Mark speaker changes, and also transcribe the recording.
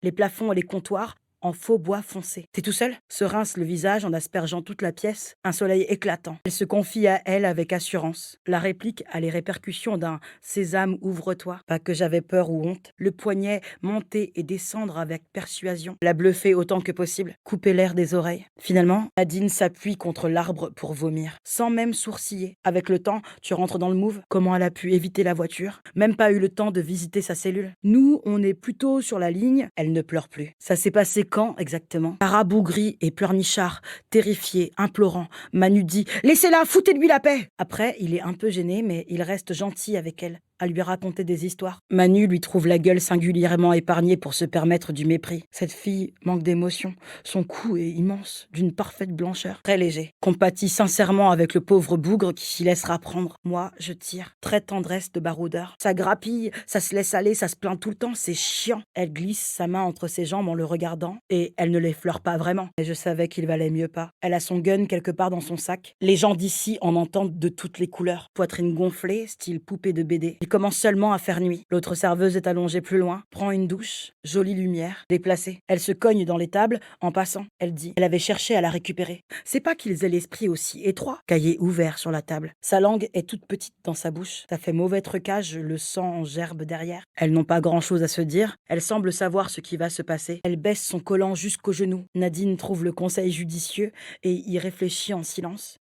Speaker 1: les plafonds et les comptoirs en faux bois foncé. T'es tout seul? Se rince le visage en aspergeant toute la pièce, un soleil éclatant. Elle se confie à elle avec assurance. La réplique a les répercussions d'un sésame, ouvre-toi. Pas que j'avais peur ou honte. Le poignet monter et descendre avec persuasion. La bluffer autant que possible. Couper l'air des oreilles. Finalement, Nadine s'appuie contre l'arbre pour vomir, sans même sourciller. Avec le temps, tu rentres dans le move. Comment elle a pu éviter la voiture? Même pas eu le temps de visiter sa cellule. Nous, on est plutôt sur la ligne. Elle ne pleure plus. Ça s'est passé quand exactement? Parabougri et pleurnichard, terrifié, implorant. Manu dit: laissez-la, foutez-lui la paix! Après, il est un peu gêné, mais il reste gentil avec elle, à lui raconter des histoires. Manu lui trouve la gueule singulièrement épargnée pour se permettre du mépris. Cette fille manque d'émotion. Son cou est immense, d'une parfaite blancheur, très léger. Compatit sincèrement avec le pauvre bougre qui s'y laissera prendre. Moi, je tire. Très tendresse de baroudeur. Ça grappille, ça se laisse aller, ça se plaint tout le temps, c'est chiant. Elle glisse sa main entre ses jambes en le regardant, et elle ne l'effleure pas vraiment. Mais je savais qu'il valait mieux pas. Elle a son gun quelque part dans son sac. Les gens d'ici en entendent de toutes les couleurs. Poitrine gonflée, style poupée de BD. Il commence seulement à faire nuit. L'autre serveuse est allongée plus loin, prend une douche, jolie lumière, déplacée. Elle se cogne dans les tables en passant. Elle dit: elle avait cherché à la récupérer. C'est pas qu'ils aient l'esprit aussi étroit. Cahier ouvert sur la table. Sa langue est toute petite dans sa bouche. Ça fait mauvais trucage, le sang en gerbe derrière. Elles n'ont pas grand-chose à se dire. Elle semble savoir ce qui va se passer. Elle baisse son collant jusqu'au genou. Nadine trouve le conseil judicieux et y réfléchit en silence.